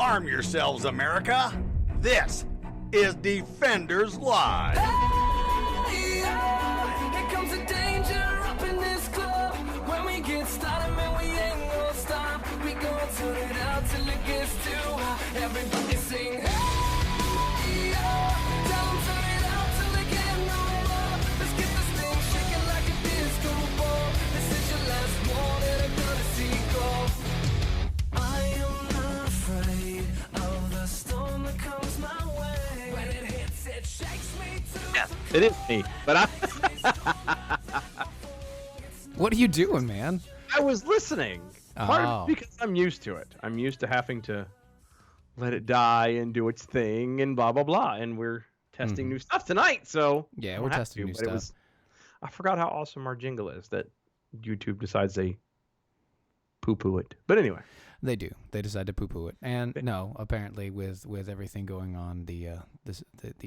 Arm yourselves, America. This is Defenders Live. Hey, here comes the danger up in this club. When we get started, man, we ain't gonna stop. We gonna turn it out till it gets too hot. Everybody sing, hey, tell 'em turn it out till they get no more. Let's get this thing shaking like a disco ball. This is your last warning, I'm gonna see go. I am not afraid of the storm that comes my way. When it hits, it shakes me too. Yes, it is me, but What are you doing, man? I was listening. Part Oh. because I'm used to it. I'm used to having to let it die and do its thing and blah, blah, blah. And we're testing new stuff tonight, so... Yeah, I we're don't have testing to, new but stuff. I forgot how awesome our jingle is that YouTube decides they poo-poo it. But anyway. They do. They decide to poo-poo it. And no, apparently with everything going on, the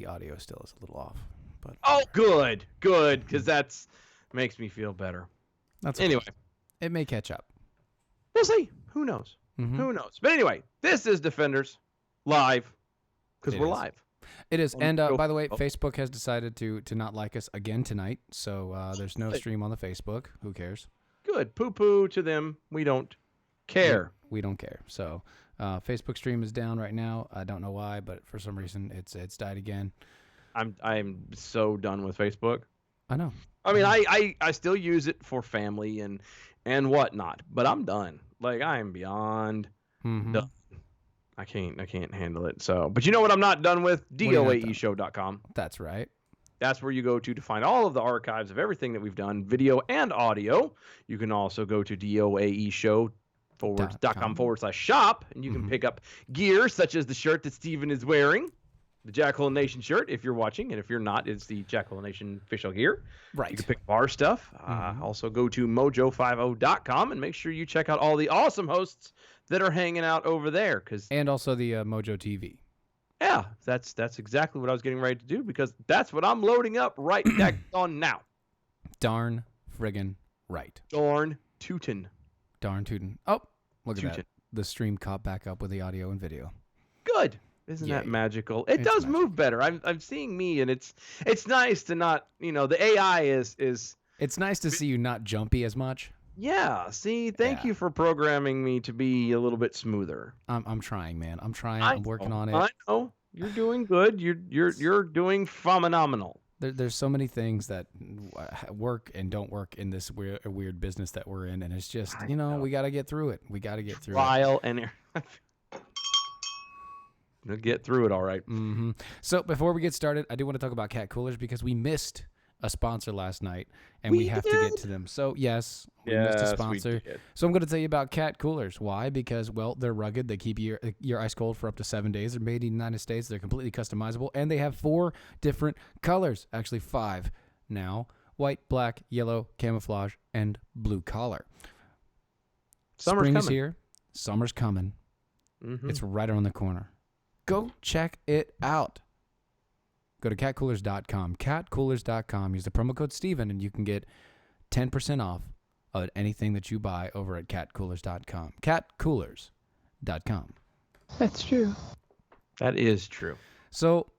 audio still is a little off. But Oh, good, because that's makes me feel better. that's Anyway, okay. It may catch up. we'll see. Who knows? Mhm. Who knows? But anyway, this is Defenders Live because It we're is. live. It is. On And the by the way, show. Facebook has decided to not like us again tonight. So there's no stream on the Facebook. Who cares? Good. Poo-poo to them. We don't care. We don't care. So Facebook stream is down right now. I don't know why, but for some reason it's died again. I'm so done with Facebook. I know. I mean, I still use it for family and whatnot, but I'm done. Like I am beyond Mhm. done. I can't handle it. So, but you know what I'm not done with? are you not done? DOAEshow.com. That's right. That's where you go to find all of the archives of everything that we've done, video and audio. You can also go to DOAEshow.com/shop, and you can pick up gear such as the shirt that Steven is wearing, the Jackal Nation shirt, if you're watching, and if you're not, it's the Jackal Nation official gear. Right. You can pick up our stuff. Also go to mojo50.com and make sure you check out all the awesome hosts that are hanging out over there. Because And also the Mojo TV. yeah, that's exactly what I was getting ready to do because that's what I'm loading up right next on now. Darn friggin' right. Darn tootin'. Darn tootin'. Oh, look at that. Tootin'. The stream caught back up with the audio and video. Good. Isn't that Yay. magical? It It's does magical. move better. I'm seeing me, and it's nice to not, the AI is It's nice to see you not jumpy as much. yeah. See, thank Yeah. you for programming me to be a little bit smoother. I'm trying, man. I'm trying. I'm working on it. I know you're doing good. You're doing phenomenal. There's so many things that work and don't work in this weird business that we're in, and it's just we got to get through it. We got to get through it. Trial and error. We'll get through it all right. Hmm. So before we get started, I do want to talk about cat coolers because we missed a sponsor last night, and we have to get to them. So yes, we missed a Yes, we sponsor. did. So I'm going to tell you about cat coolers. Why? Because well, they're rugged. They keep your ice cold for up to 7 days. They're made in the United States. They're completely customizable, and they have 4 different colors. Actually, 5 now: white, black, yellow, camouflage, and blue collar. Summer's Spring is coming. here. Summer's coming. Mhm. It's right around the corner. Go check it out. Go to catcoolers.com. Catcoolers.com. Use the promo code Steven and you can get 10% off of anything that you buy over at catcoolers.com. Catcoolers.com. That's true. That is true. So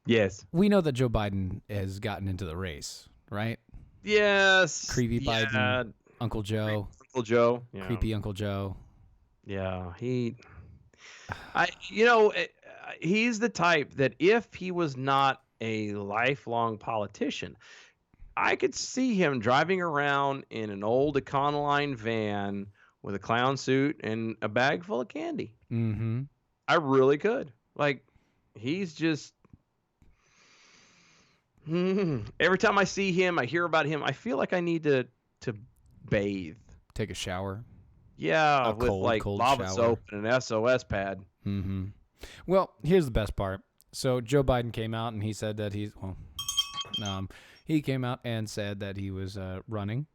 Yes. we know that Joe Biden has gotten into the race, right? Yes. Creepy Yeah. Biden, Uncle Joe, Uncle Joe. Yeah. creepy Uncle Joe. Yeah, he's the type that if he was not a lifelong politician, I could see him driving around in an old Econoline van with a clown suit and a bag full of candy. Mm-hmm. I really could. Like, he's just... Every time I see him, I hear about him, I feel like I need to bathe. Take a shower. Yeah, A with cold lava shower. soap and an SOS pad. Mm-hmm. Well, here's the best part. So Joe Biden came out and he said that he came out and said that he was running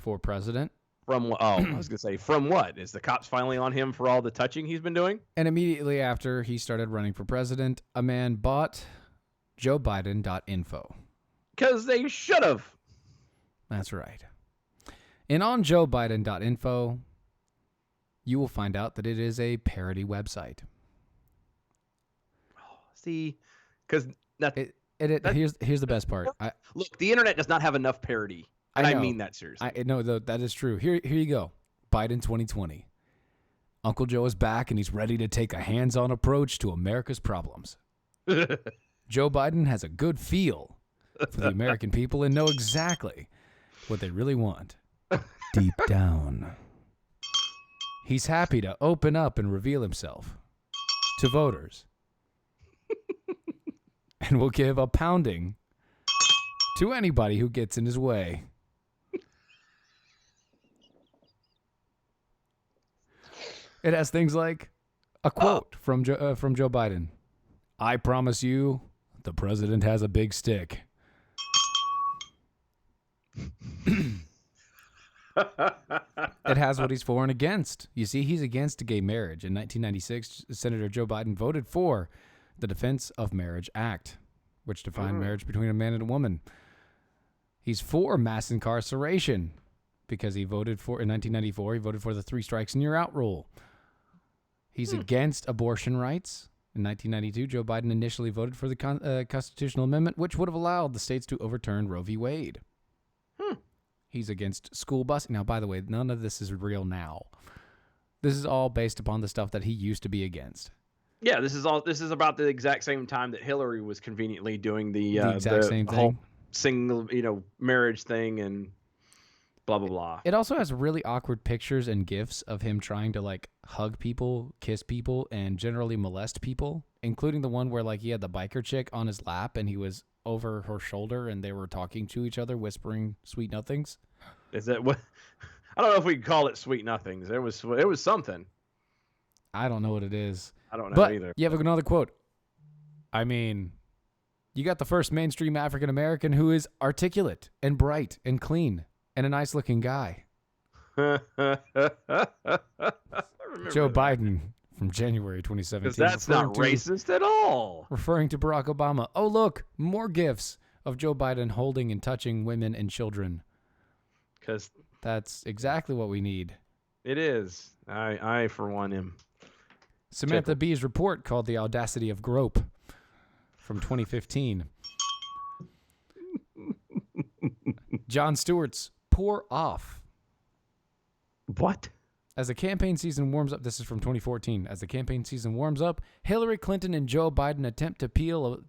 for president. From what? Oh, I was gonna say from what? Is the cops finally on him for all the touching he's been doing? And immediately after he started running for president, a man bought JoeBiden.info. Because they should have. That's right. And on JoeBiden.info, you will find out that it is a parody website. See, because Here's the best part. Look, the internet does not have enough parody, and I mean that seriously. No, that is true. Here you go. Biden 2020. Uncle Joe is back, and he's ready to take a hands-on approach to America's problems. Joe Biden has a good feel for the American people and know exactly what they really want deep down. He's happy to open up and reveal himself to voters and will give a pounding to anybody who gets in his way. It has things like a quote from Joe Biden. I promise you, the president has a big stick. It has what he's for and against. You see, he's against gay marriage. In 1996, Senator Joe Biden voted for the Defense of Marriage Act, which defined marriage between a man and a woman. He's for mass incarceration because he voted for, in 1994, he voted for the 3 strikes and you're out rule. He's against abortion rights. In 1992, Joe Biden initially voted for the constitutional amendment, which would have allowed the states to overturn Roe v. Wade. He's against school busing. Now, by the way, none of this is real now. This is all based upon the stuff that he used to be against. Yeah, this is about the exact same time that Hillary was conveniently doing the exact same whole thing. single, marriage thing and blah blah blah. It also has really awkward pictures and gifs of him trying to like hug people, kiss people, and generally molest people, including the one where like he had the biker chick on his lap and he was over her shoulder and they were talking to each other, whispering sweet nothings. Is that what? I don't know if we can call it sweet nothings. It was something. I don't know what it is. I don't know But either. you have another quote. I mean, you got the first mainstream African American who is articulate and bright and clean and a nice looking guy. Joe Biden from January 2017. Because that's not racist at all. Referring to Barack Obama. Oh, look, more gifs of Joe Biden holding and touching women and children. Because that's exactly what we need. It is. I for one, am. Samantha Bee's report called The Audacity of Grope from 2015. Jon Stewart's Pour Off. What? As the campaign season warms up, this is from 2014. As the campaign season warms up, Hillary Clinton and Joe Biden attempt to appeal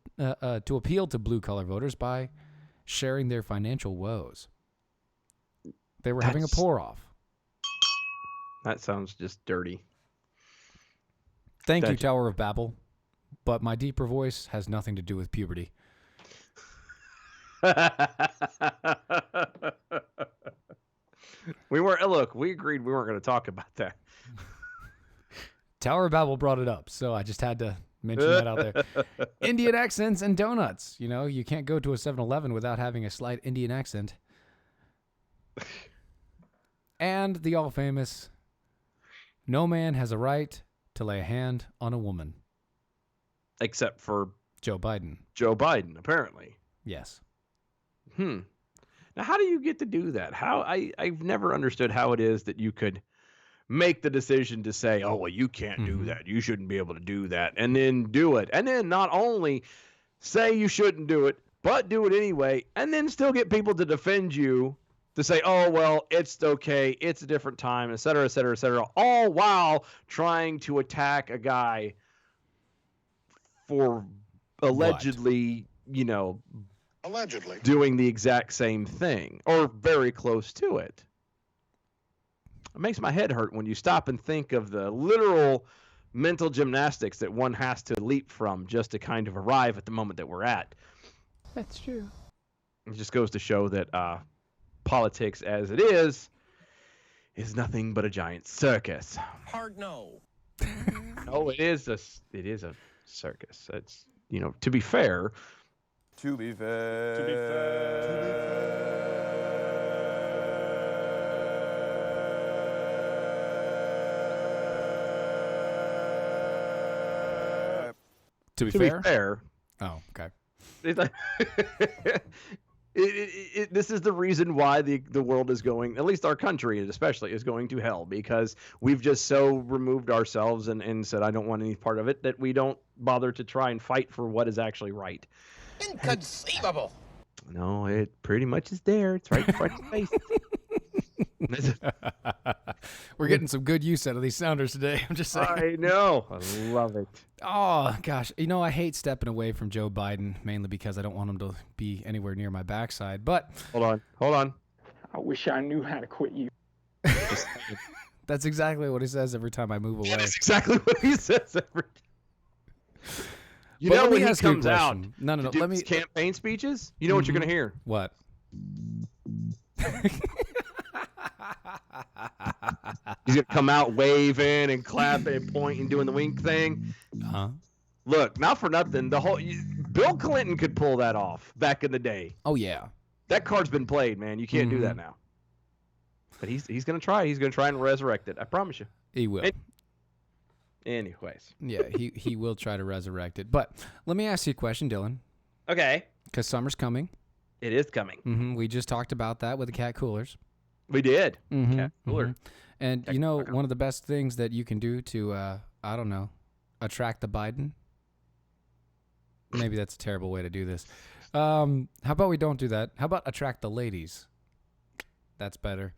to blue-collar voters by sharing their financial woes. They were having a pour-off. That sounds just dirty. Thank you, Tower of Babel. But my deeper voice has nothing to do with puberty. We agreed we weren't going to talk about that. Tower of Babel brought it up, so I just had to mention that out there. Indian accents and donuts. You know, you can't go to a 7-Eleven without having a slight Indian accent. And the all-famous, no man has a right to lay a hand on a woman. Except for Joe Biden. Joe Biden, apparently. Yes. Now, how do you get to do that? I've never understood how it is that you could make the decision to say, oh, well, you can't do that. You shouldn't be able to do that. And then do it. And then not only say you shouldn't do it, but do it anyway. And then still get people to defend you to say, oh, well, it's okay. It's a different time, et cetera, et cetera, et cetera. All while trying to attack a guy for allegedly, doing the exact same thing or very close to it. It makes my head hurt when you stop and think of the literal mental gymnastics that one has to leap from just to kind of arrive at the moment that we're at. That's true. It just goes to show that politics as it is nothing but a giant circus. Hard no. No, it is a circus. It's, to be fair. To be fair. To be fair. To be fair? Fair. Oh, okay. It's This is the reason why the world is going, at least our country especially, is going to hell, because we've just so removed ourselves and said, I don't want any part of it, that we don't bother to try and fight for what is actually right. Inconceivable. No, it pretty much is there. It's right in front of your face. We're getting some good use out of these sounders today. I'm just saying. I know. I love it. Oh, gosh. You know, I hate stepping away from Joe Biden, mainly because I don't want him to be anywhere near my backside. But Hold on. I wish I knew how to quit you. that's exactly what he says every time I move away. That's exactly what he says every time. You But know let me when he ask you a comes out question. No. to do Let me. his campaign speeches, you know what you're going to hear? What? He's going to come out waving and clapping and pointing, doing the wink thing. Huh? Look, not for nothing. Bill Clinton could pull that off back in the day. Oh, yeah. That card's been played, man. You can't do that now. But he's going to try. He's going to try and resurrect it. I promise you. He will. Anyways. Yeah, he will try to resurrect it. But let me ask you a question, Dylan, Okay. because summer's coming. It is coming. We just talked about that with the cat coolers. We did. Mm-hmm, Cat cooler. And you know, one of the best things that you can do to, I don't know, attract the Biden. Maybe that's a terrible way to do this. How about we don't do that? How about attract the ladies? That's better.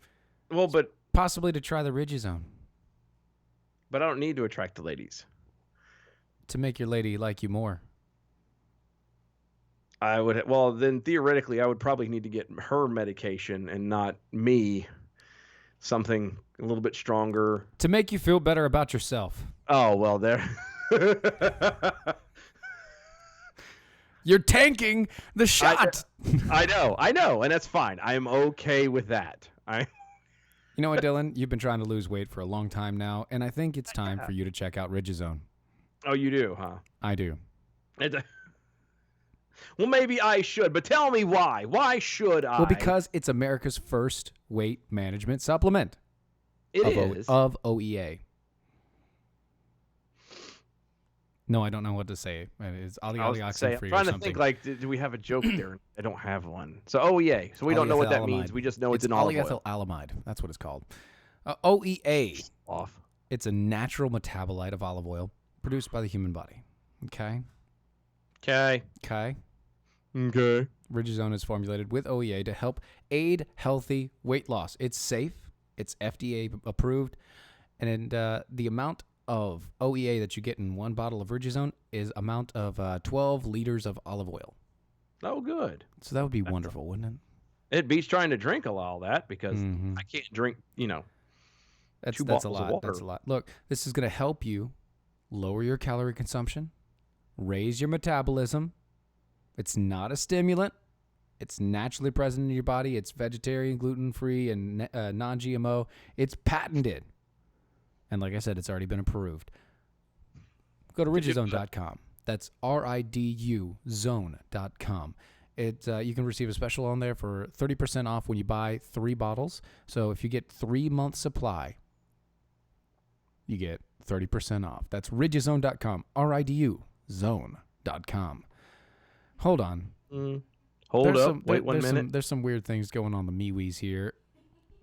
Well, but Possibly to try the Ridgezone I don't need to attract the ladies. to make your lady like you more. I would. Well, then theoretically, I would probably need to get her medication and not me. Something a little bit stronger. To make you feel better about yourself. Oh well, there. You're tanking the shot. I know, and that's fine. I am okay with that. You know what, Dylan? You've been trying to lose weight for a long time now, and I think it's time for you to check out Ridgezone. Oh, you do, huh? I do. Well, maybe I should, but tell me why. Why should I? Well, because it's America's first weight management supplement it is. of OEA. No, I don't know what to say. It's I was oxen gonna say, I'm free or trying to something. think, like, do we have a joke there? I don't have one. So, OEA. So we don't know what that means. Polyethylamide. We just know it's an olive oil. Polyethylamide. That's what it's called. OEA. Off. It's a natural metabolite of olive oil produced by the human body. Okay? Okay. Okay? Okay. Ridgezone is formulated with OEA to help aid healthy weight loss. It's safe. It's FDA approved. And the amount of OEA that you get in one bottle of Ridgezone is amount of 12 liters of olive oil. Oh, good. So that would be wonderful, wouldn't it? It beats trying to drink all that because Mhm. I can't drink, That's 2 that's a bottles of lot. That's a water. lot. Look, this is going to help you lower your calorie consumption, raise your metabolism. It's not a stimulant. It's naturally present in your body. It's vegetarian, gluten-free, and non-GMO. It's patented. And like I said, it's already been approved. Go to ridgezone.com. That's RIDU zone.com. You can receive a special on there for 30% off when you buy 3 bottles. So if you get 3 months supply, you get 30% off. That's ridgezone.com. RIDU zone.com. Hold on. Hold up. Wait 1 minute. There's some weird things going on the MeWe's here.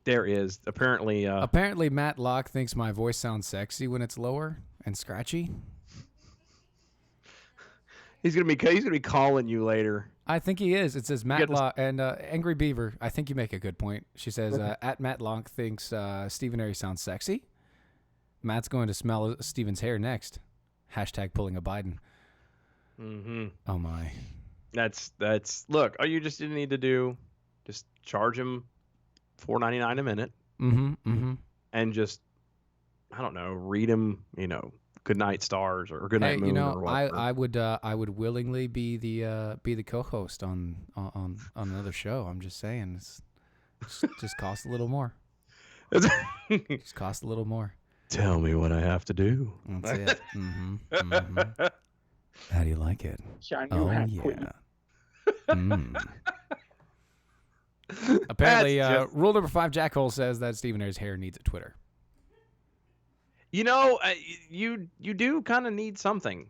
There is. Apparently. Apparently, Matt Locke thinks my voice sounds sexy when it's lower and scratchy. He's gonna be calling you later. I think he is. It says Matt Goodness. Locke and Angry Beaver. I think you make a good point. She says, at Matt Locke thinks Stephen Airy sounds sexy. Matt's going to smell Stephen's hair next. Hashtag pulling a Biden. Mm-hmm. Oh, my. That's look. All you just need to do, just charge him $4.99 a minute, and just I don't know, read him, Goodnight Stars or Goodnight Moon or whatever. I would willingly be the co-host on another show. I'm just saying, it's just cost a little more. Just cost a little more. Tell me what I have to do. That's it. How do you like it? I knew how to quit you. Apparently, rule number 5, Jack Hole says that Stephen Airy's hair needs a Twitter. You do kind of need something.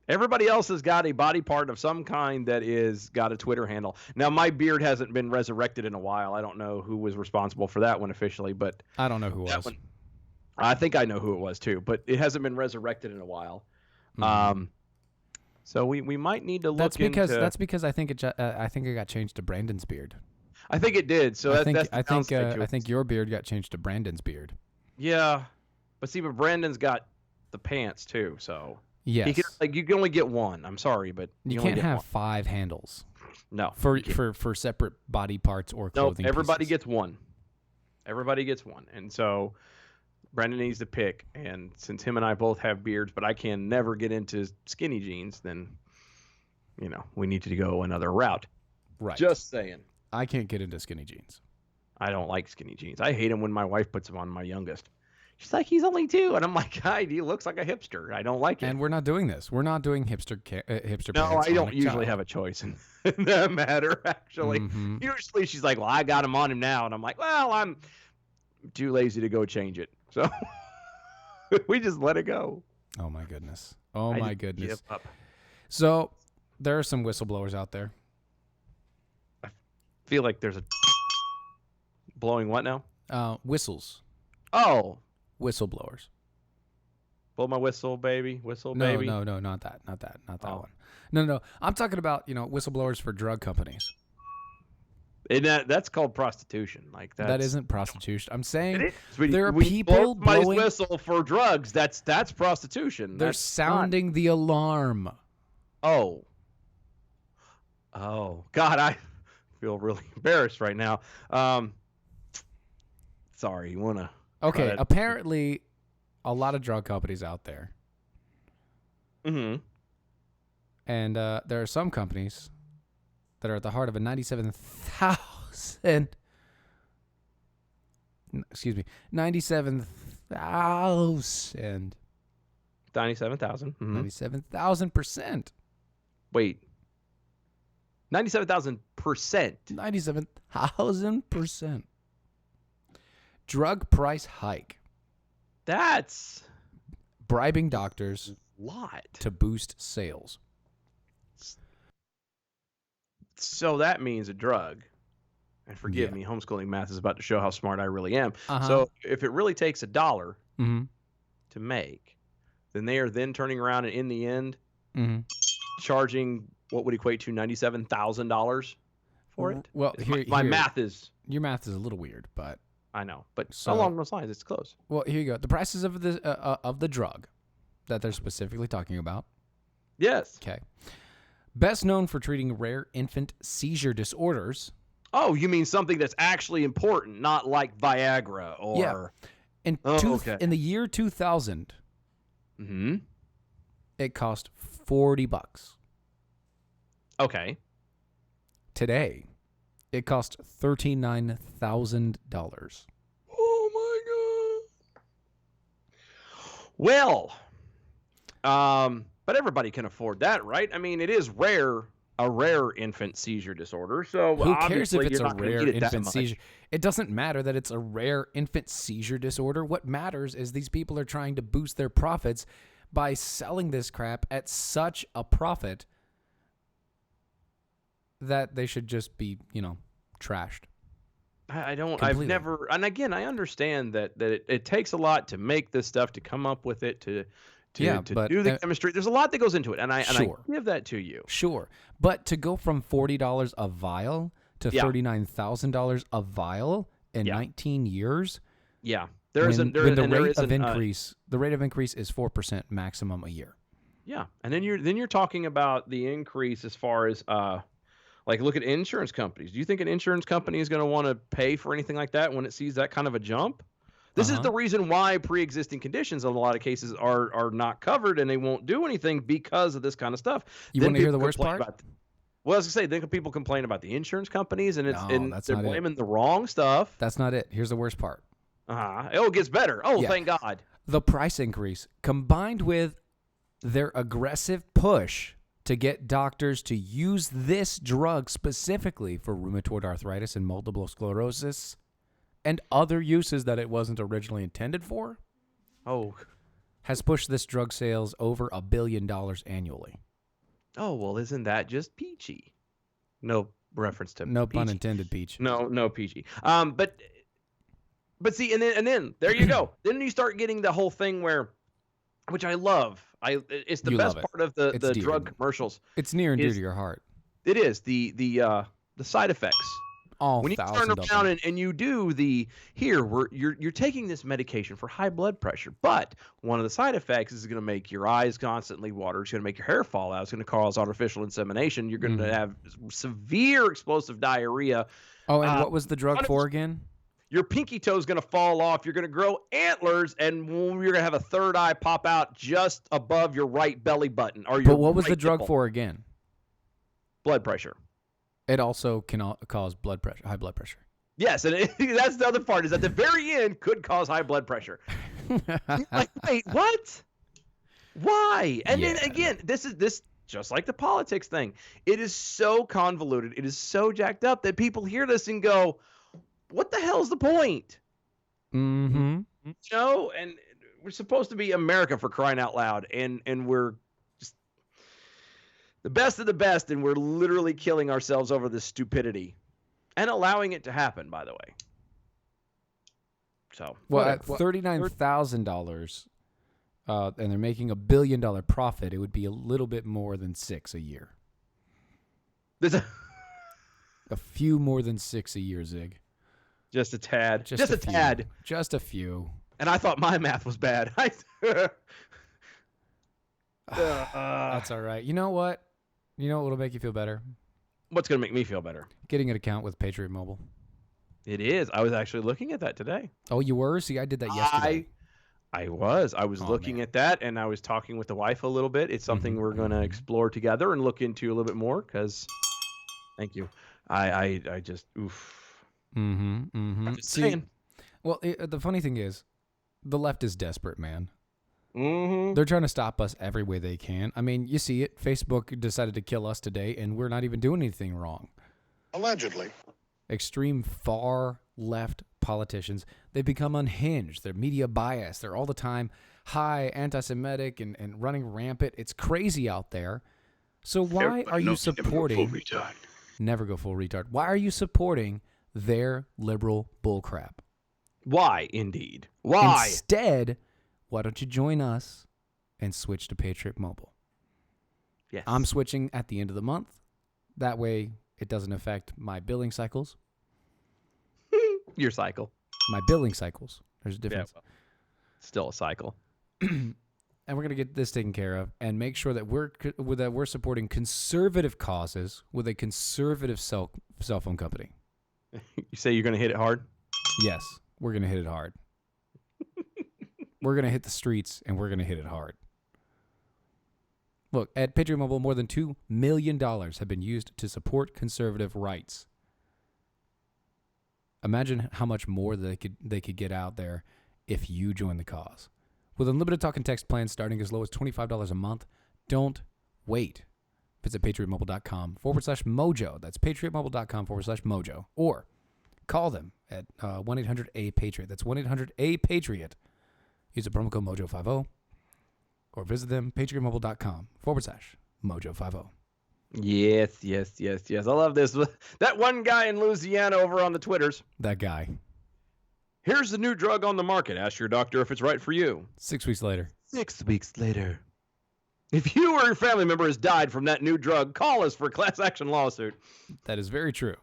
Everybody else has got a body part of some kind that is got a Twitter handle. Now, my beard hasn't been resurrected in a while. I don't know who was responsible for that one officially, but I don't know who that was. one, I think I know who it was too, but it hasn't been resurrected in a while. So we might need to look into. That's because I think it got changed to Brandon's beard. I think it did. So I think your beard got changed to Brandon's beard. Yeah, but Brandon's got the pants too, so. Yes. You can only get one. I'm sorry, but you only can't get have one. 5 handles. No. For separate body parts or clothing. No, everybody pieces. gets one. Everybody gets one. And so Brandon needs to pick. And since him and I both have beards, but I can never get into skinny jeans, then, we need to go another route. Right. Just saying. I can't get into skinny jeans. I don't like skinny jeans. I hate them when my wife puts them on, my youngest. She's like, he's only 2. And I'm like, God, he looks like a hipster. I don't like it. And we're not doing this. We're not doing hipster No, pants I don't on a usually child. have a choice in that matter, actually. Mhm. Usually she's like, well, I got him on him now. And I'm like, well, I'm too lazy to go change it. So we just let it go. Oh, my goodness. Oh, I my just goodness. give up. So there are some whistleblowers out there. Feel like there's a blowing what now? Whistles. Oh, Whistleblowers. blow my whistle, baby. Whistle, No, baby. no, not that Oh. one. No. I'm talking about, whistleblowers for drug companies. And that's called prostitution. Like That isn't prostitution. I'm saying It is. there are When you people blow somebody's blowing. whistle for drugs. That's prostitution. They're That's sounding the alarm. Oh, God, I feel really embarrassed right now. Sorry, you wanna? Okay, Right. apparently, a lot of drug companies out there, Mm-hmm. and there are some companies that are at the heart of a 97,000. Excuse me, 97,000. 97,000. Mm-hmm. 97,000%. Wait. 97,000%. 97,000%. Drug price hike. That's Bribing doctors a lot. to boost sales. So that means a drug. And forgive Yeah. me, homeschooling math is about to show how smart I really am. Uh-huh. So if it really takes $1 Mm-hmm. to make, then they are then turning around and in the end Mm-hmm. charging what would equate to $97,000 for it. Well, My math is, your math is a little weird, but I know, but So- along those lines, it's close. well, here you go. The prices of the drug that they're specifically talking about. Yes. Okay. Best known for treating rare infant seizure disorders. Oh, you mean something that's actually important, not like Viagra or. Yeah. In okay. in the year 2000, Hmm. it cost $40. Okay. Today, it cost $39,000. Oh my God. Well, but everybody can afford that, right? I mean, it is rare, a rare infant seizure disorder. So Who cares if obviously it's you're a not gonna rare get it that infant much. seizure? It doesn't matter that it's a rare infant seizure disorder. What matters is these people are trying to boost their profits by selling this crap at such a profit that they should just be, trashed. I don't. Completely. I've never. And again, I understand that it takes a lot to make this stuff, to come up with it, to but, do the chemistry. There's a lot that goes into it, and I Sure. give that to you. Sure. But to go from $40 a vial to Yeah. $39,000 a vial in Yeah. 19 years, Yeah, there's when, an there, when the and there rate is of an, increase, the rate of increase is 4% maximum a year. yeah, and then you're talking about the increase as far as like look at insurance companies. Do you think an insurance company is going to want to pay for anything like that when it sees that kind of a jump? This is Uh-huh. the reason why pre-existing conditions in a lot of cases are not covered, and they won't do anything because of this kind of stuff. You Then wanna hear the people worst complain part? about well, I was gonna say, then people complain about the insurance companies, and No, that's they're not it. blaming the wrong stuff. That's not it. Here's the worst part. Oh, it gets better. Oh, Yeah. thank God. The price increase combined with their aggressive push to get doctors to use this drug specifically for rheumatoid arthritis and multiple sclerosis and other uses that it wasn't originally intended for. Oh, has pushed this drug sales over $1 billion annually. Oh, well, isn't that just peachy? No reference to No pun peachy. intended, Peach. No peachy. But see, and then there you go. Then you start getting the whole thing where, which I love. It's the You best love it. part of the It's dear. drug commercials. It's near and dear Is- to your heart. It is the side effects. All When you turn thousand of around them. and you do you're taking this medication for high blood pressure, but one of the side effects is going to make your eyes constantly water. It's going to make your hair fall out. It's going to cause artificial insemination. You're going to have severe explosive diarrhea. Oh, and what was the drug for again? Your pinky toe is going to fall off. You're going to grow antlers, and you're going to have a third eye pop out just above your right belly button. Or your But what was right the drug nipple. for again? Blood pressure. It also can cause blood pressure, high blood pressure. Yes, and that's the other part, is at the very end could cause high blood pressure. Like, wait, what? Why? And then again, this just like the politics thing. It is so convoluted. It is so jacked up that people hear this and go, what the hell's the point? Mm-hmm. You know, and we're supposed to be America, for crying out loud, and we're just the best of the best, and we're literally killing ourselves over this stupidity and allowing it to happen, by the way. So, Well, at whatever. $39,000, and they're making $1 billion profit, it would be a little bit more than 6 a year. There's A few more than 6 a year, Zig. just a tad. Just a few. tad. Just a few. And I thought my math was bad. That's all right. You know what? You know what will make you feel better? What's going to make me feel better? Getting an account with Patriot Mobile. It is. I was actually looking at that today. Oh, you were? See, I did that yesterday. I was Oh, looking man. at that, and I was talking with the wife a little bit. It's something we're going to explore together and look into a little bit more, because thank you. I just, oof. Mm-hmm. Mm-hmm. Just saying. Well, the funny thing is, the left is desperate, man. Mm-hmm. They're trying to stop us every way they can. I mean, you see it. Facebook decided to kill us today, and we're not even doing anything wrong. Allegedly. Extreme far left politicians, they become unhinged. They're media biased. They're all the time high anti-Semitic and running rampant. It's crazy out there. So why are you supporting... Never go full retard. Why are you supporting their liberal bullcrap? Why, indeed? Why? Instead, why don't you join us and switch to Patriot Mobile? Yes. I'm switching at the end of the month. That way, it doesn't affect my billing cycles. Your cycle. My billing cycles. There's a difference. Yeah, well, still a cycle. And we're going to get this taken care of and make sure that we're supporting conservative causes with a conservative cell phone company. You say you're going to hit it hard? Yes, we're going to hit it hard. We're going to hit the streets, and we're going to hit it hard. Look, at Patriot Mobile, more than $2 million have been used to support conservative rights. Imagine how much more they could get out there if you join the cause. With unlimited talk and text plans starting as low as $25 a month, don't wait. Visit patriotmobile.com/mojo. That's patriotmobile.com/mojo. Or call them at 1-800-A-PATRIOT. That's 1-800-A-PATRIOT. Use the promo code mojo50. Or visit them, patriotmobile.com/mojo50. Yes. I love this. That one guy in Louisiana over on the Twitters. That guy. Here's the new drug on the market. Ask your doctor if it's right for you. 6 weeks later. 6 weeks later. If you or your family member has died from that new drug, call us for a class action lawsuit. That is very true.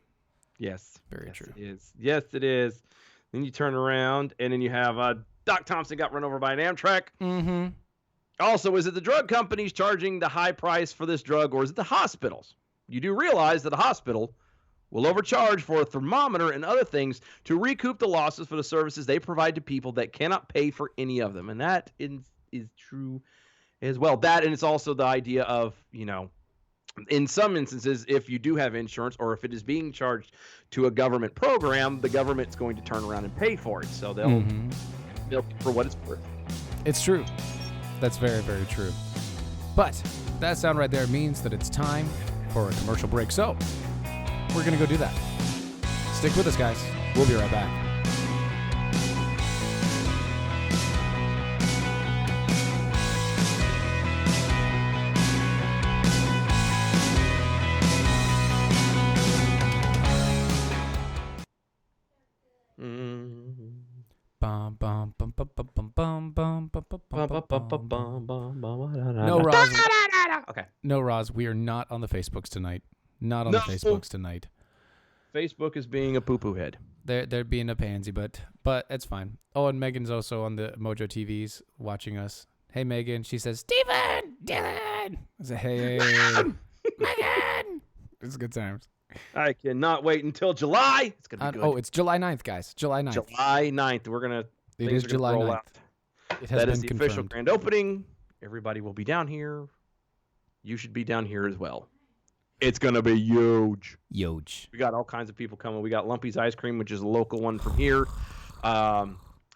Yes. Very Yes, true. It is. Yes, it is. Then you turn around, and then you have Doc Thompson got run over by an Amtrak. Mm-hmm. Also, is it the drug companies charging the high price for this drug, or is it the hospitals? You do realize that a hospital will overcharge for a thermometer and other things to recoup the losses for the services they provide to people that cannot pay for any of them. And that is true as well. That, and it's also the idea of, in some instances, if you do have insurance or if it is being charged to a government program, the government's going to turn around and pay for it. So they'll pay for what it's worth. It's true. That's very, very true. But that sound right there means that it's time for a commercial break. So we're going to go do that. Stick with us, guys. We'll be right back. No, Roz. Okay. No, Roz. We are not on the Facebooks tonight. Not on No. the Facebooks tonight. Facebook is being a poo-poo head. They're being a pansy, but it's fine. Oh, and Megan's also on the Mojo TVs watching us. Hey, Megan. She says, Steven, Dylan. I say, hey, Megan. It's good times. I cannot wait until July. It's gonna be good. Oh, it's July 9th, guys. July 9th. July 9th. We're gonna. It things is are gonna July roll 9th. out. It has That been is the confirmed. official grand opening. Everybody will be down here. You should be down here as well. It's gonna be huge. Huge. We got all kinds of people coming. We got Lumpy's Ice Cream, which is a local one from here.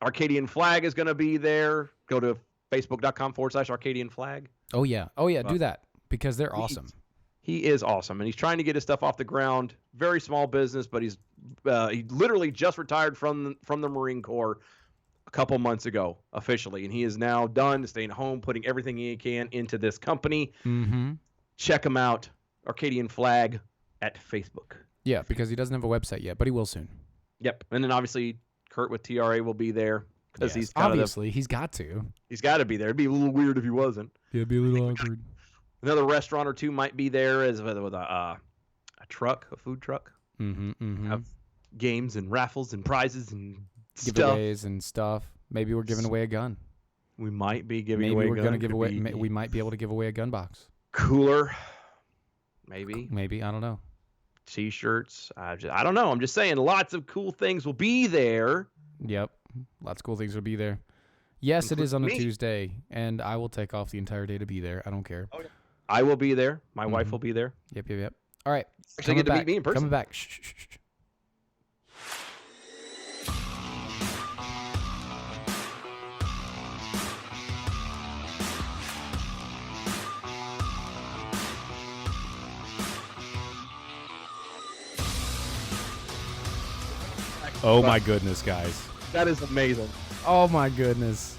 Arcadian Flag is gonna be there. Go to facebook.com/Arcadian Flag. Oh yeah. Do that because they're awesome. He is awesome, and he's trying to get his stuff off the ground. Very small business, but he literally just retired from the Marine Corps a couple months ago officially, and he is now done staying home, putting everything he can into this company. Mm-hmm. Check him out, Arcadian Flag at Facebook. Yeah, because he doesn't have a website yet, but he will soon. Yep, and then obviously Kurt with TRA will be there because Yes, he's kind obviously he's got to. he's got to be there. It'd be a little weird if he wasn't. Yeah, it'd be a little awkward. Another restaurant or two might be there as with a food truck. Mm-hmm. Mm-hmm. Have games and raffles and prizes and stuff. Giveaways and stuff. Maybe we're giving away a gun. We might be giving Maybe away. we're a gonna gun. give Could away. be We might be able to give away a gun box. cooler. Maybe Maybe I don't know. T-shirts. I don't know. I'm just saying, lots of cool things will be there. Yep, lots of cool things will be there. Yes, it is on a Including me. Tuesday, and I will take off the entire day to be there. I don't care. I will be there. My wife will be there. Yep. All right. Actually, Coming get to meet back. me in person. Coming back. Shh. Oh my goodness, guys. That is amazing. Oh my goodness.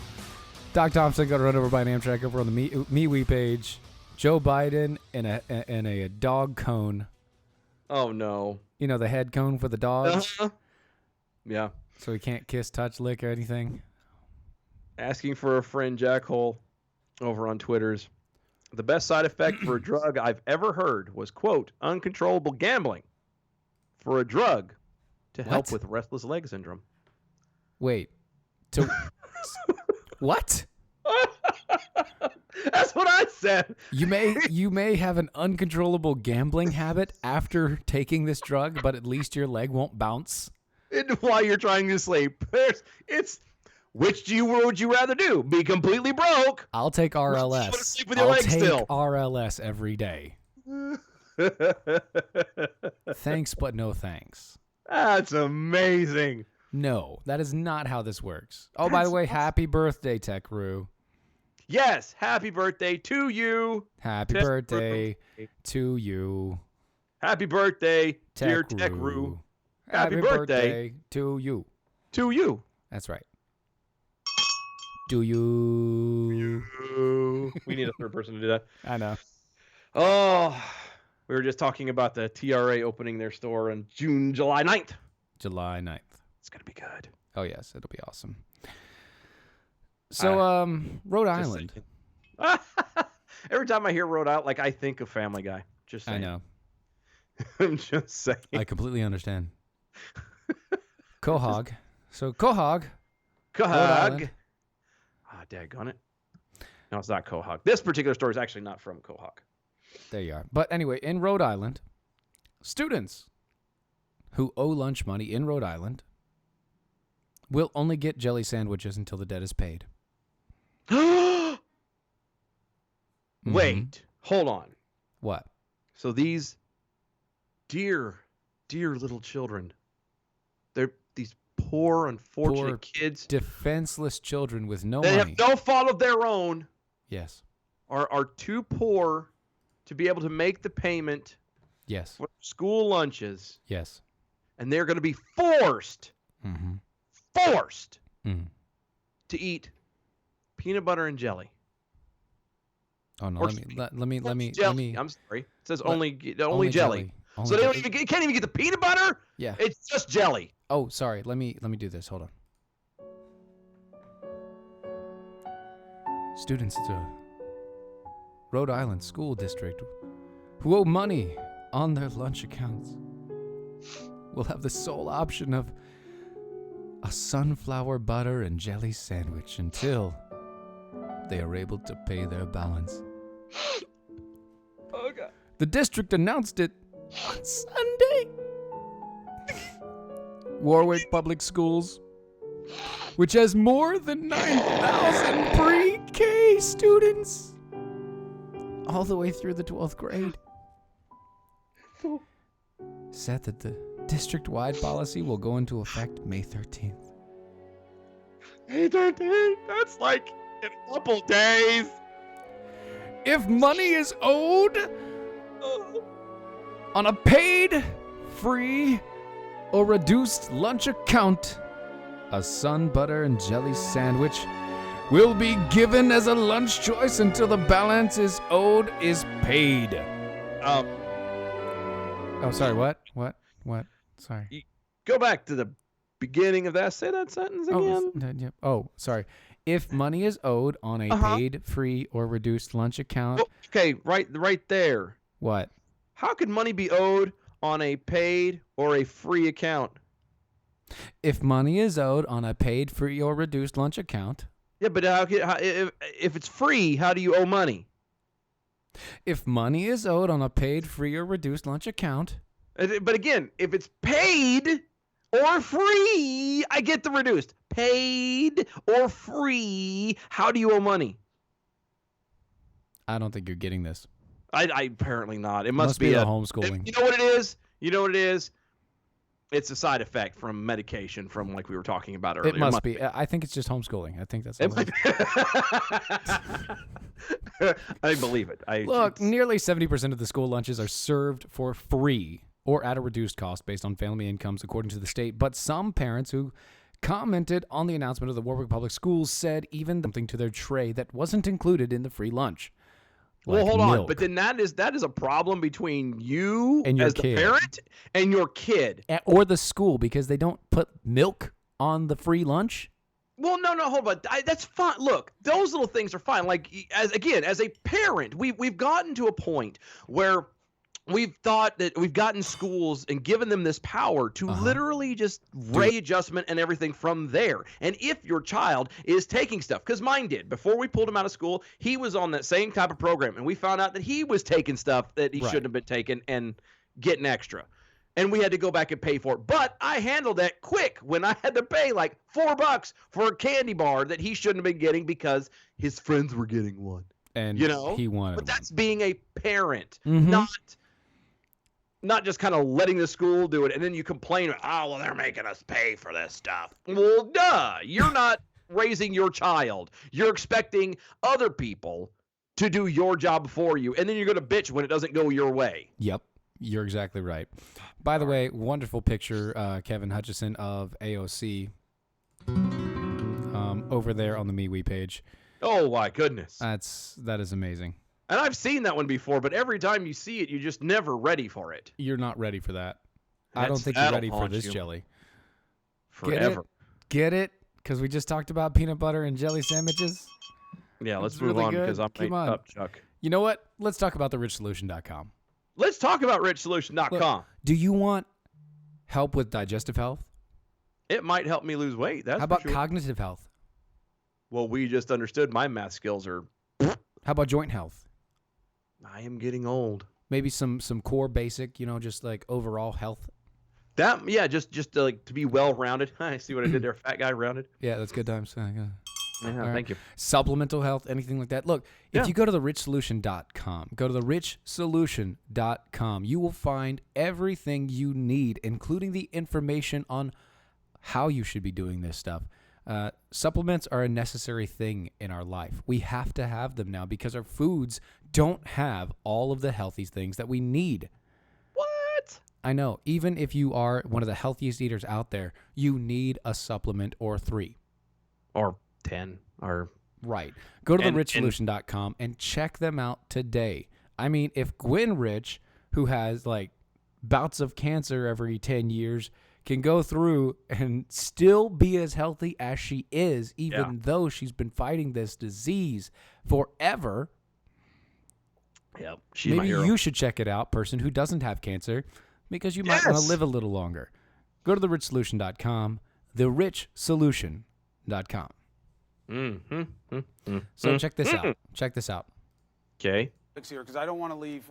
Doc Thompson got run over by an Amtrak over on the MeWe page. Joe Biden in a dog cone. Oh no. You know, the head cone for the dogs. Uh-huh. Yeah. So he can't kiss, touch, lick, or anything. Asking for a friend, Jack Hole, over on Twitter's. The best side effect for a drug I've ever heard was, quote, uncontrollable gambling for a drug to help What? with restless leg syndrome. Wait. To what? That's what I said. You may have an uncontrollable gambling habit after taking this drug, but at least your leg won't bounce. While you're trying to sleep. Which would you rather do? Be completely broke? I'll take Go to RLS. sleep with your I'll legs take still. RLS every day. Thanks, but no thanks. That's amazing. No, that is not how this works. Oh, by the way, happy birthday, Tech Roo. Yes, happy birthday to you. Happy Tech birthday Roo. to you, Happy birthday, dear Tech Tech Roo. Roo. Happy Happy birthday to you. To you. That's right. Do you? We need a third person to do that. I know. Oh, we were just talking about the TRA opening their store on July 9th. July 9th. It's going to be good. Oh, yes. It'll be awesome. So, Rhode Just Island. saying. Every time I hear Rhode Island, like I think of Family Guy. Just saying. I know. I'm just saying. I completely understand. Quahog. So, Quahog. Rhode Quahog. Island. Ah, daggone it. No, it's not Quahog. This particular story is actually not from Quahog. There you are. But anyway, in Rhode Island, students who owe lunch money in Rhode Island will only get jelly sandwiches until the debt is paid. Wait, hold on. What? So these dear little children, they're these poor, unfortunate Poor, kids Defenseless children with no that money. have no fault of their own Yes. are too poor to be able to make the payment Yes. for school lunches, Yes. and they're going to be forced Mm-hmm. Mm. to eat peanut butter and jelly. Oh no! Or Let me. jelly. I'm sorry. It says Let- only jelly. Only So they jelly. can't even get the peanut butter. Yeah. It's just jelly. Oh, sorry. Let me do this. Hold on. students at the Rhode Island School District who owe money on their lunch accounts will have the sole option of a sunflower butter and jelly sandwich until they are able to pay their balance. Oh, God. The district announced it on Sunday. Warwick Public Schools, which has more than 9,000 pre-K students, all the way through the 12th grade, said that the district-wide policy will go into effect May 13th. May 13th? That's like in a couple days. If money is owed on a paid, free, or reduced lunch account, a sun, butter, and jelly sandwich will be given as a lunch choice until the balance is owed is paid. Oh, sorry, what? Sorry. Go back to the beginning of that. Say that sentence again. Oh, sorry. If money is owed on a paid, free, or reduced lunch account. Okay, right there. What? How could money be owed on a paid or a free account? If money is owed on a paid, free, or reduced lunch account. Yeah, but if it's free, how do you owe money? If money is owed on a paid, free, or reduced lunch account. But again, if it's paid or free, I get the reduced. Paid or free, how do you owe money? I don't think you're getting this. I apparently not. It must be the homeschooling. You know what it is? It's a side effect from medication, from like we were talking about earlier. It must be. I think it's just homeschooling. I think that's all I believe it. Look, nearly 70% of the school lunches are served for free or at a reduced cost based on family incomes, according to the state. But some parents who commented on the announcement of the Warwick Public Schools said even something to their tray that wasn't included in the free lunch. Well, hold on, milk. but then that is a problem between you and your as kid. the parent and your kid. Or the school, because they don't put milk on the free lunch. Well, no, hold on. That's fine. Look, those little things are fine. Like, as a parent, we've gotten to a point where we've thought that we've gotten schools and given them this power to literally just rate adjustment and everything from there. And if your child is taking stuff, because mine did, before we pulled him out of school, he was on that same type of program, and we found out that he was taking stuff that he shouldn't have been taking and getting extra. And we had to go back and pay for it. But I handled that quick when I had to pay like $4 for a candy bar that he shouldn't have been getting because his friends were getting one. And he wanted But that's being a parent, Mm-hmm. not just kind of letting the school do it, and then you complain, oh, well, they're making us pay for this stuff. Well, duh. You're not raising your child. You're expecting other people to do your job for you, and then you're going to bitch when it doesn't go your way. Yep, you're exactly right. By the way, wonderful picture, Kevin Hutchison of AOC over there on the MeWe page. Oh, my goodness. That is amazing. And I've seen that one before, but every time you see it, you're just never ready for it. You're not ready for that. I don't think you're ready for this jelly. Forever. Get it? Because we just talked about peanut butter and jelly sandwiches. Yeah, let's It's move really on good. because I'm Come made on. up, Chuck. You know what? Let's talk about therichsolution.com. Let's talk about richsolution.com. Look, do you want help with digestive health? It might help me lose weight. That's How about for sure. cognitive health? Well, we just understood my math skills are. How about joint health? I am getting old. Maybe some core basic, just like overall health. Just to, like, to be well rounded. I see what I did there, fat guy rounded. Yeah, that's good times. Yeah, right. thank you. Supplemental health, anything like that. Look, if you go to therichsolution.com, go to therichsolution.com, you will find everything you need, including the information on how you should be doing this stuff. Supplements are a necessary thing in our life. We have to have them now because our foods don't have all of the healthy things that we need. What? I know. Even if you are one of the healthiest eaters out there, you need a supplement or 3. Or 10. Or Right. Go to therichsolution.com and check them out today. I mean, if Gwen Rich, who has like bouts of cancer every 10 years, can go through and still be as healthy as she is, even though she's been fighting this disease forever. Yep. She's my Maybe hero. you should check it out, person who doesn't have cancer, because you might want to live a little longer. Go to therichsolution.com, therichsolution.com. So check this out. Check this out. Okay. Here, because I don't want to leave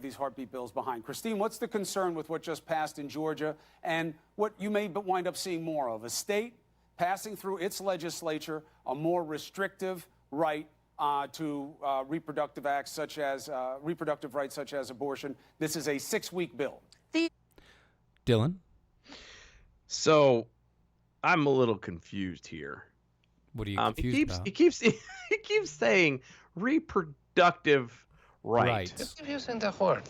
these heartbeat bills behind. Christine, what's the concern with what just passed in Georgia and what you may wind up seeing more of? A state passing through its legislature a more restrictive right to reproductive rights such as abortion. This is a 6-week bill. Dylan? So I'm a little confused here. What are you confused about? He keeps saying reproductive rights. You're using the word.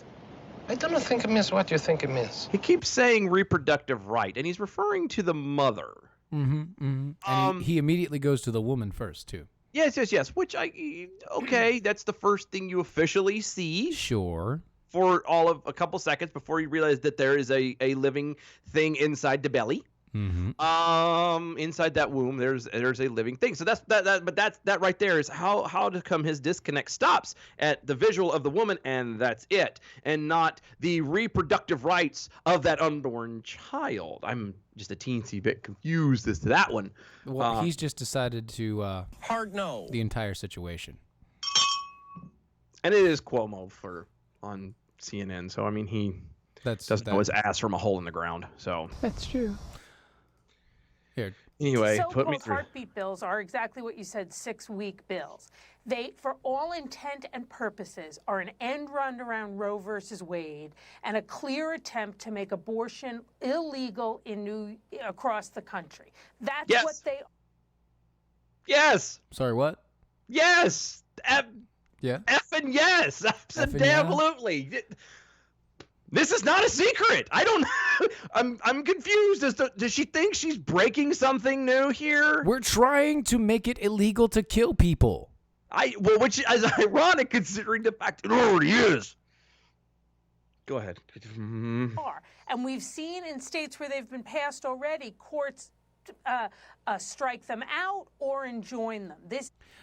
I don't think it means what you think it means. He keeps saying reproductive right, and he's referring to the mother. And he immediately goes to the woman first, too. Yes. Which okay, that's the first thing you officially see. Sure. For all of a couple seconds before you realize that there is a living thing inside the belly. Inside that womb, there's a living thing. So that right there is how to come his disconnect stops at the visual of the woman, and that's it, and not the reproductive rights of that unborn child. I'm just a teensy bit confused as to that one. Well, he's just decided to Hard no. the entire situation. And it is Cuomo on CNN, so I mean he doesn't know his ass from a hole in the ground. So That's true. Here. Anyway, put me So-called through. heartbeat bills are exactly what you said, 6-week bills. They, for all intent and purposes, are an end run around Roe versus Wade and a clear attempt to make abortion illegal across the country. That's Yes. what they. Yes. Sorry, what? Yes. Yeah. Effing yes. Effing yeah? Absolutely. This is not a secret. I don't. I'm confused as to, does she think she's breaking something new here? We're trying to make it illegal to kill people. Which is ironic considering the fact it already is. Go ahead. are. And we've seen in states where they've been passed already, courts strike them out or enjoin them.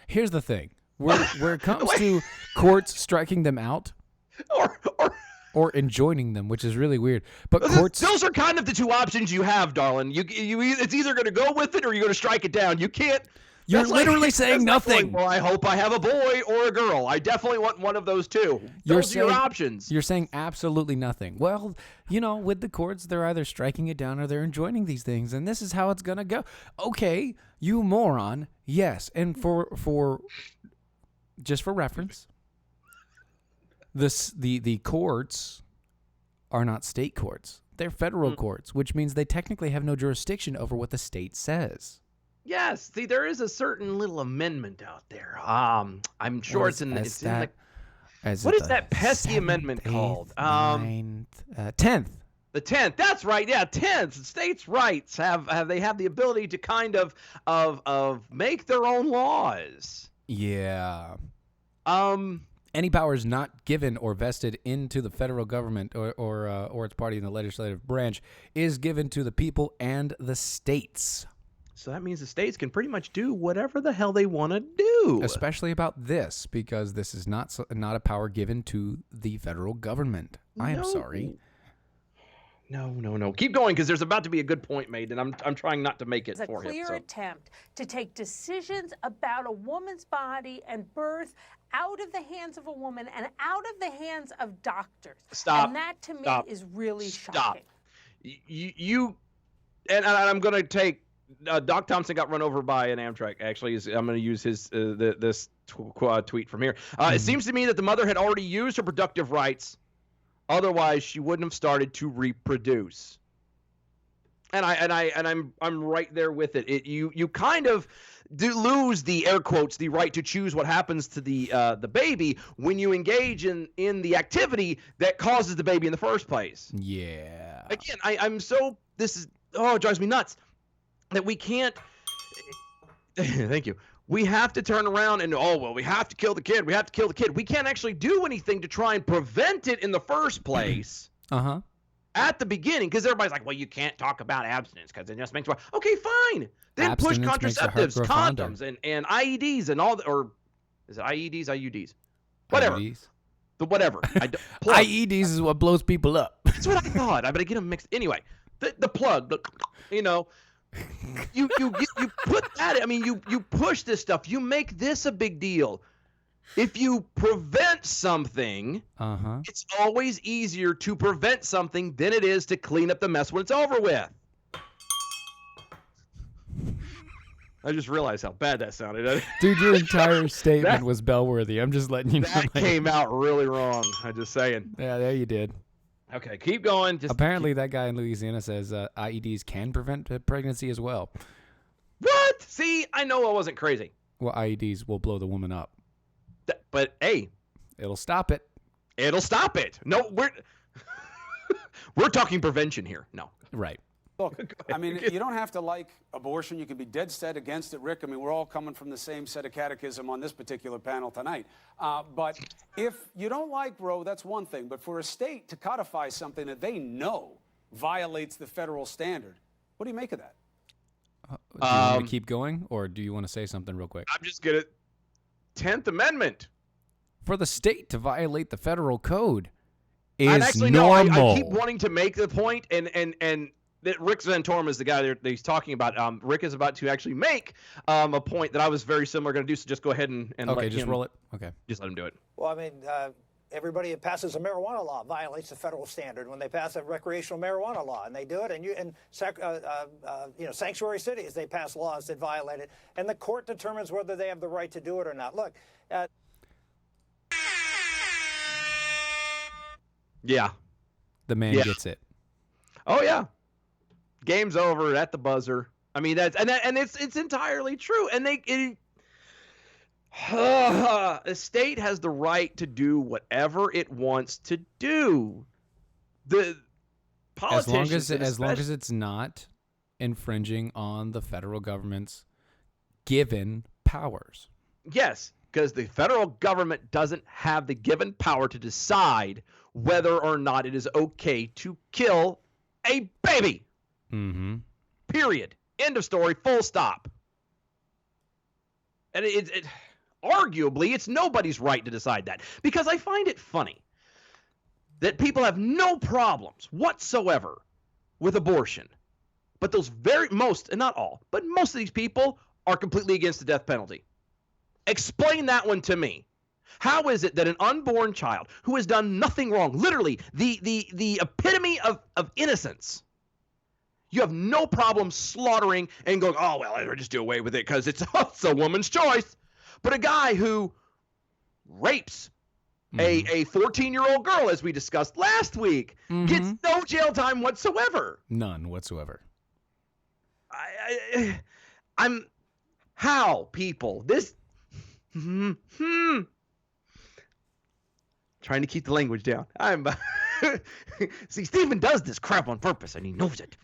Here's the thing. Where it comes to courts striking them out or enjoining them, which is really weird. But courts... Those are kind of the two options you have, darling. It's either going to go with it or you're going to strike it down. You can't... You're literally saying nothing. Well, I hope I have a boy or a girl. I definitely want one of those two. Those are your options. You're saying absolutely nothing. Well, with the courts, they're either striking it down or they're enjoining these things, and this is how it's going to go. Okay, you moron. Yes, and for just for reference, the courts are not state courts. They're federal courts, which means they technically have no jurisdiction over what the state says. Yes, see, there is a certain little amendment out there. I'm sure it's in the what is that pesky amendment called? 10th. The 10th. That's right. Yeah, 10th. States' rights have the ability to kind of make their own laws. Yeah. Any powers not given or vested into the federal government or its party in the legislative branch is given to the people and the states. So that means the states can pretty much do whatever the hell they want to do. Especially about this, because this is not a power given to the federal government. I am sorry. No. Keep going, because there's about to be a good point made, and I'm trying not to make it for him. It's a clear attempt to take decisions about a woman's body and birth out of the hands of a woman and out of the hands of doctors. Stop. And that, to me, is really shocking. And I'm going to take... Doc Thompson got run over by an Amtrak. Actually, I'm going to use his this tweet from here. It seems to me that the mother had already used her reproductive rights. Otherwise, she wouldn't have started to reproduce. And I'm right there with it. You kind of do lose the air quotes the right to choose what happens to the baby when you engage in the activity that causes the baby in the first place. Yeah. Again, it drives me nuts. That we can't thank you. We have to turn around and we have to kill the kid. We can't actually do anything to try and prevent it in the first place. Uh-huh. at the beginning, because everybody's like, well, you can't talk about abstinence because it just makes more. Okay, fine. Then push Abstinence makes the heart contraceptives, grow fonder. condoms, and IEDs and all, or is it IEDs, IUDs? Whatever. IEDs. The whatever. Plug. IEDs is what blows people up. That's what I thought. I better get them mixed. Anyway, the plug, you know, you put that, I mean, you push this stuff. You make this a big deal. If you prevent something, it's always easier to prevent something than it is to clean up the mess when it's over with. I just realized how bad that sounded. Dude, your entire statement was bellworthy. I'm just letting you know. That came out really wrong. I'm just saying. Yeah, there you did. Okay, keep going. Apparently, that guy in Louisiana says IEDs can prevent pregnancy as well. What? See, I know I wasn't crazy. Well, IEDs will blow the woman up. But hey, it'll stop it. It'll stop it. No, we're talking prevention here. No. Right. Look, I mean, you don't have to like abortion. You can be dead set against it, Rick. I mean, we're all coming from the same set of catechism on this particular panel tonight. But if you don't like Roe, that's one thing. But for a state to codify something that they know violates the federal standard, what do you make of that? Do you want to keep going, or do you want to say something real quick? I'm just going to 10th Amendment. For the state to violate the federal code is actually, normal. No, I keep wanting to make the point, and that Rick Santorum is the guy that he's talking about. Rick is about to actually make a point that I was very similar going to do, so just go ahead and okay, just roll it. Okay. Just let him do it. Well, I mean, everybody that passes a marijuana law violates the federal standard when they pass a recreational marijuana law, and they do it. And sanctuary cities, they pass laws that violate it, and the court determines whether they have the right to do it or not. Look. Yeah. The man gets it. Oh yeah. Game's over at the buzzer. I mean, it's entirely true. And the state has the right to do whatever it wants to do. The politicians, as long as it's not infringing on the federal government's given powers. Yes, because the federal government doesn't have the given power to decide whether or not it is okay to kill a baby. Mm-hmm. Period. End of story. Full stop. And arguably, it's nobody's right to decide that, because I find it funny that people have no problems whatsoever with abortion, but most, and not all, but most of these people are completely against the death penalty. Explain that one to me. How is it that an unborn child who has done nothing wrong, literally the epitome of innocence, you have no problem slaughtering and going, oh, well, I'll just do away with it because it's a woman's choice. But a guy who rapes a 14-year-old girl, as we discussed last week, gets no jail time whatsoever. None whatsoever. How, people? This... Trying to keep the language down. See, Stephen does this crap on purpose, and he knows it.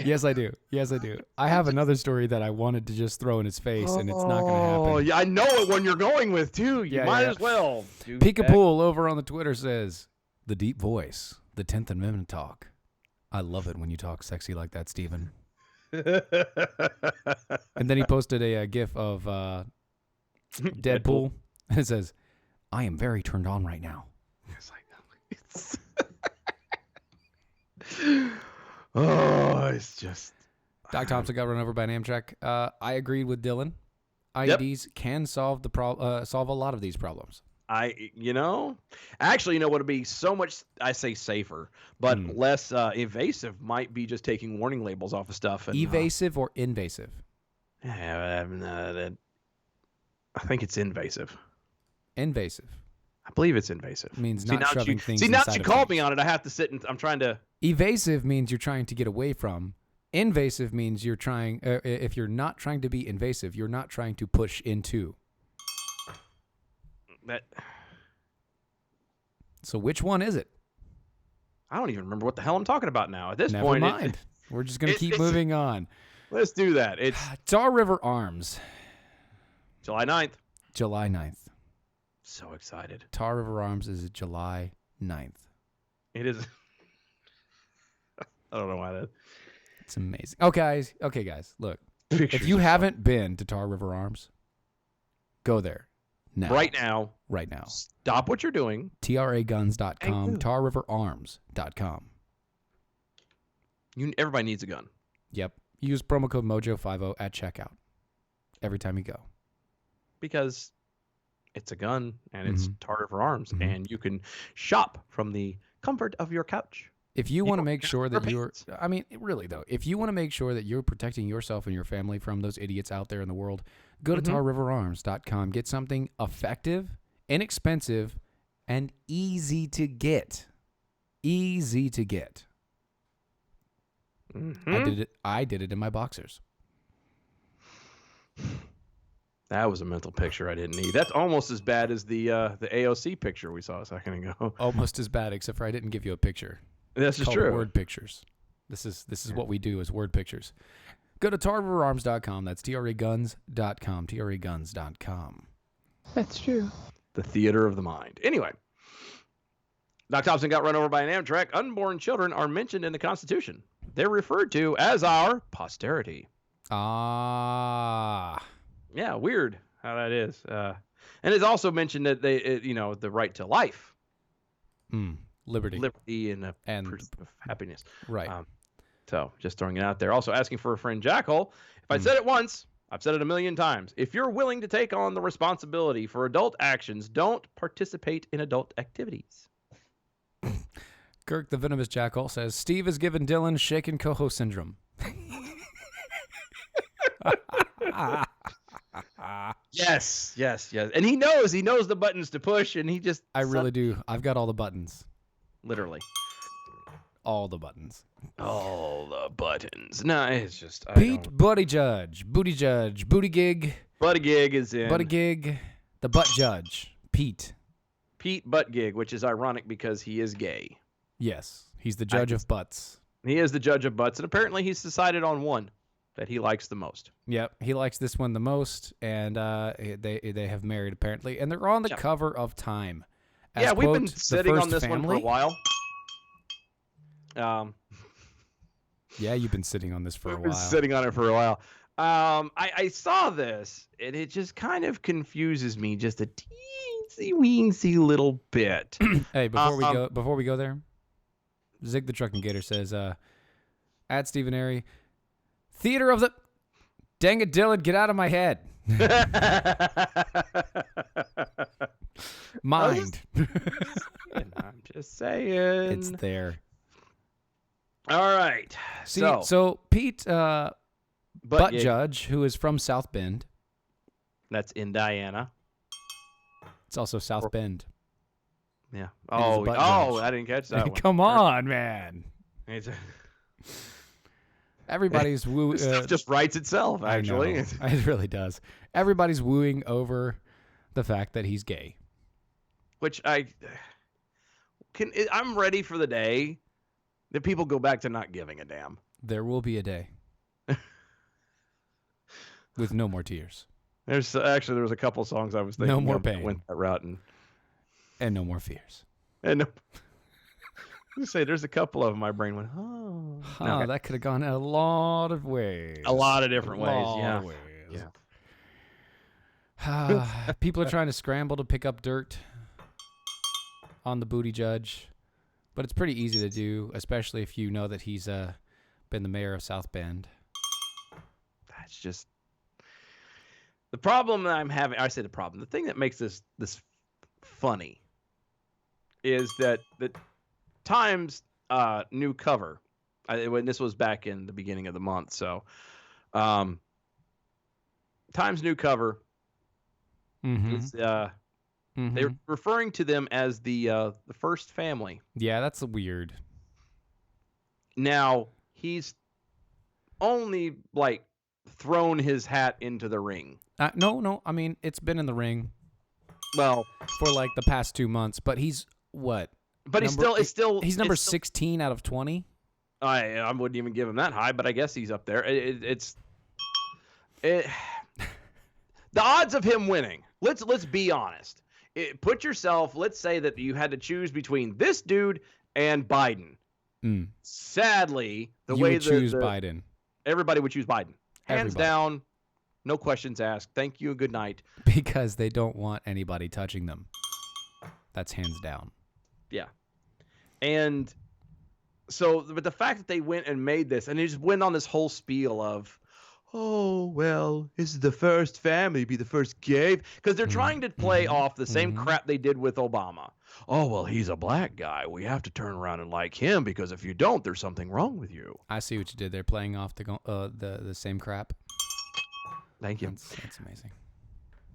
Yes, I do. Yes, I do. I have another story that I wanted to just throw in his face, and it's not going to happen. Oh, yeah, I know it when you're going with, too. You might as well. Peekapool over on the Twitter says, the deep voice, the 10th Amendment talk. I love it when you talk sexy like that, Stephen. And then he posted a GIF of Deadpool. And it says, I am very turned on right now. It's like, it's just... Doc Thompson got run over by an Amtrak. I agreed with Dylan. IEDs can solve solve a lot of these problems. Actually, what would be so much, I say safer, but less evasive might be just taking warning labels off of stuff. And, evasive or invasive? I think it's invasive. Invasive. I believe it's invasive. It means not shoving things See, now inside that you of called things. me on it, I have to sit and I'm trying to... Evasive means you're trying to get away from. Invasive means you're trying... if you're not trying to be invasive, you're not trying to push into. So which one is it? I don't even remember what the hell I'm talking about now. At this Never point... mind. We're just going to keep moving on. Let's do that. It's Tar River Arms. July 9th. July 9th. So excited. Tar River Arms is July 9th. It is. I don't know why that. It's amazing. Okay, guys. Look, Pictures if you are haven't been to Tar River Arms, go there now. Right now. Right now. Stop what you're doing. TRAguns.com, TarRiverArms.com. Everybody needs a gun. Yep. Use promo code Mojo50 at checkout every time you go. Because it's a gun and it's Mhm. Tar River Arms, Mhm. and you can shop from the comfort of your couch. If you want to don't make have sure to that wear you're, pants. I mean, really though, if you want to make sure that you're protecting yourself and your family from those idiots out there in the world, go to TarRiverArms.com. Get something effective, inexpensive, and easy to get. Easy to get. Mhm. I did it in my boxers. That was a mental picture I didn't need. That's almost as bad as the AOC picture we saw a second ago. Almost as bad, except for I didn't give you a picture. That's just Called true. Word pictures. This is what we do, is word pictures. Go to TarRiverArms.com. That's TRAGuns.com. TRAGuns.com. That's true. The theater of the mind. Anyway, Doc Thompson got run over by an Amtrak. Unborn children are mentioned in the Constitution. They're referred to as our posterity. Ah. Yeah, weird how that is. And it's also mentioned that the right to life, Liberty. and pursuit of happiness. Right. So just throwing it out there. Also asking for a friend, Jackal. If I said it once, I've said it a million times. If you're willing to take on the responsibility for adult actions, don't participate in adult activities. Kirk the Venomous Jackal says, Steve has given Dylan shaken coho syndrome. Yes. And he knows the buttons to push, and he just... I really do. I've got all the buttons. Literally. All the buttons. All the buttons. No, it's just... Pete Booty Judge, Booty Gig, Buddy Gig is in. Buddy Gig, the Butt Judge, Pete. Pete Butt Gig, which is ironic because he is gay. Yes, he's the judge of butts. He is the judge of butts, and apparently he's decided on one that he likes the most. Yep, he likes this one the most, and they have married apparently, and they're on the cover of Time. As, we've quote, been the sitting on first this one for a family. while. Yeah, you've been sitting on this for a We've been while. sitting on it for a while. I saw this, and it just kind of confuses me just a teensy-weensy little bit. Hey, before we go there, Zig the Trucking Gator says, at Stephen Airy, Theater of the... Dang it, Dylan, get out of my head. Mind. I'm just saying. It's there. All right. See, so Pete Butt Gig, Judge, who is from South Bend. that's in Diana. It's also South Bend. Yeah. And he's a Oh, butt judge. I didn't catch that one. Come on, man. It's Everybody's woo. stuff just writes itself, actually. I know. It really does. Everybody's wooing over the fact that he's gay. Which I'm ready for the day that people go back to not giving a damn. There will be a day with no more tears. There was a couple songs I was thinking No more of that pain. went that route, And no more fears. You say there's a couple of them. My brain went, oh, Okay. That could have gone a lot of ways. A lot of different ways. Yeah. Of ways. People are trying to scramble to pick up dirt on the Booty Judge, but it's pretty easy to do, especially if you know that he's been the mayor of South Bend. That's just the problem that I'm having. I say the problem. The thing that makes this funny is that the Times new cover. When this was back in the beginning of the month, so Times new cover. Mm-hmm. Is, They're referring to them as the first family. Yeah, that's weird. Now he's only thrown his hat into the ring. No. I mean, it's been in the ring. Well, for the past 2 months, but he's what? But he's number 16 out of 20. I wouldn't even give him that high, but I guess he's up there. The odds of him winning. Let's be honest. Let's say that you had to choose between this dude and Biden. Sadly, the you way would choose Biden. Everybody would choose Biden. Hands Everybody. down, no questions asked. Thank you and good night. Because they don't want anybody touching them. That's hands down. Yeah. And so, but the fact that they went and made this, and they just went on this whole spiel of, oh, well, this is the first family, be the first gay. Because they're trying to play off the same crap they did with Obama. Oh, well, he's a black guy. We have to turn around and like him because if you don't, there's something wrong with you. I see what you did. They're playing off the same crap. Thank you. That's amazing.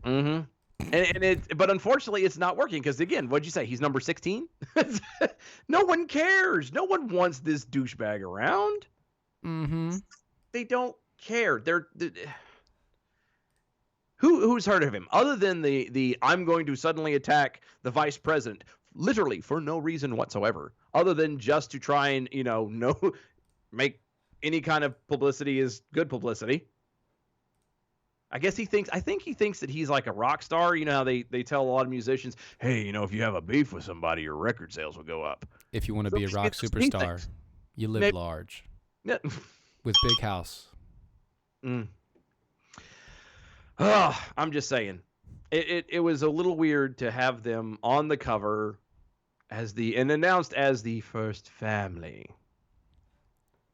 Mm-hmm. But unfortunately, it's not working because, again, what'd you say? He's number 16? No one cares. No one wants this douchebag around. Mm-hmm. They don't care. Who's heard of him other than the I'm going to suddenly attack the vice president, literally for no reason whatsoever, other than just to try and make any kind of publicity is good publicity. I think he thinks that he's like a rock star. You know how they tell a lot of musicians, hey, if you have a beef with somebody, your record sales will go up. If you want to be a rock superstar, you live large. Yeah. With big house. Oh, I'm just saying. It was a little weird to have them on the cover and announced as the first family.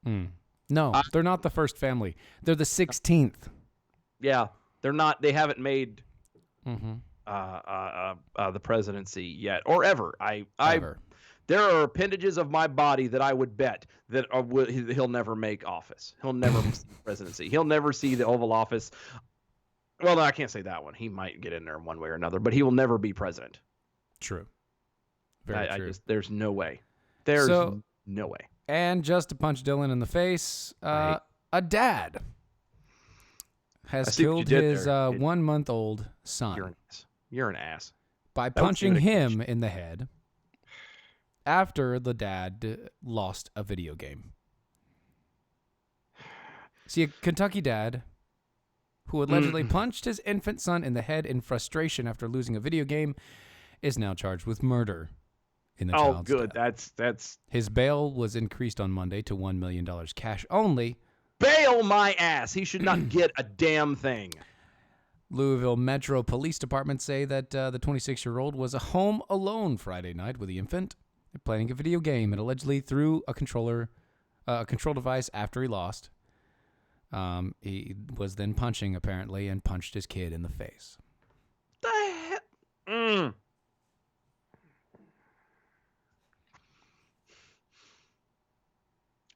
No, they're not the first family. They're the 16th. Yeah, they're not. They haven't made the presidency yet, or ever. Ever. There are appendages of my body that I would bet that he'll never make office. He'll never see the presidency. He'll never see the Oval Office. Well, no, I can't say that one. He might get in there in one way or another, but he will never be president. True. Very true. There's no way. There's no way. And just to punch Dylan in the face, a dad has killed his 1-month-old son. You're an ass. By punching him in the head after the dad lost a video game. See, a Kentucky dad who allegedly punched his infant son in the head in frustration after losing a video game is now charged with murder in the child's death. That's his bail was increased on Monday to $1 million cash only. Bail my ass. He should not get a damn thing. Louisville Metro Police Department say that the 26-year-old was home alone Friday night with the infant, playing a video game, and allegedly threw a control device after he lost. He was then punching, apparently, and punched his kid in the face. The hell?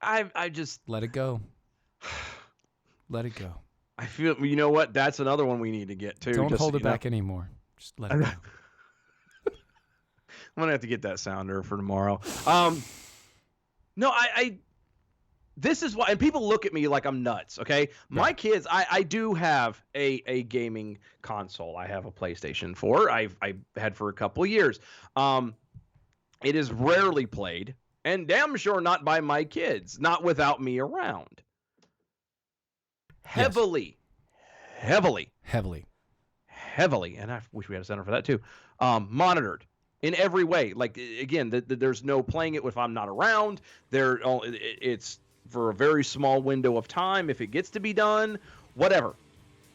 I just... Let it go. Let it go. I feel, you know what? That's another one we need to get to. Don't hold it back anymore. Just let it go. I'm going to have to get that sounder for tomorrow. No, this is why, and people look at me like I'm nuts, okay? My kids, I do have a gaming console. I have a PlayStation 4. I've had for a couple of years. It is rarely played, and damn sure not by my kids, not without me around. Heavily, and I wish we had a center for that too, monitored in every way. Like, again, there's no playing it if I'm not around. It's for a very small window of time. If it gets to be done, whatever.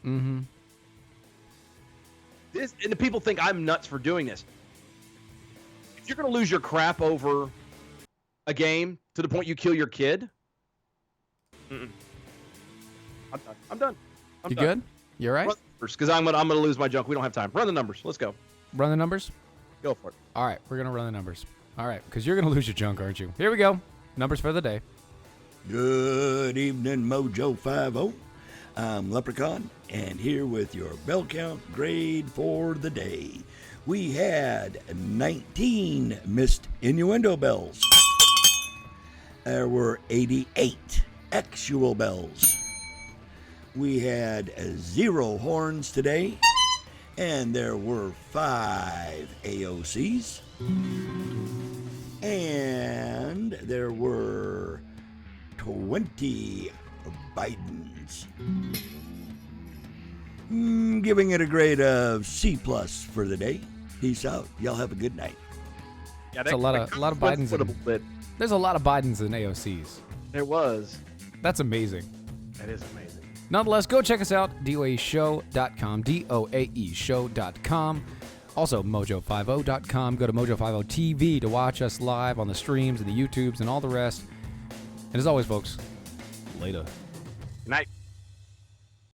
Mm-hmm. And the people think I'm nuts for doing this. If you're going to lose your crap over a game to the point you kill your kid, I'm done. You good? You all right? Because I'm gonna lose my junk. We don't have time. Run the numbers. Let's go. Run the numbers? Go for it. All right, we're going to run the numbers. All right, because you're going to lose your junk, aren't you? Here we go. Numbers for the day. Good evening, Mojo 50. I'm Leprechaun, and here with your bell count grade for the day. We had 19 missed innuendo bells. There were 88 actual bells. We had 0 horns today, and there were 5 AOCs, and there were 20 Bidens. Giving it a grade of C+ for the day. Peace out. Y'all have a good night. Yeah, that's a lot of Bidens. There's a lot of Bidens and AOCs. It was. That's amazing. That is amazing. Nonetheless, go check us out, doaeshow.com, doaeshow.com. Also, mojo50.com. Go to Mojo50 TV to watch us live on the streams and the YouTubes and all the rest. And as always, folks, later.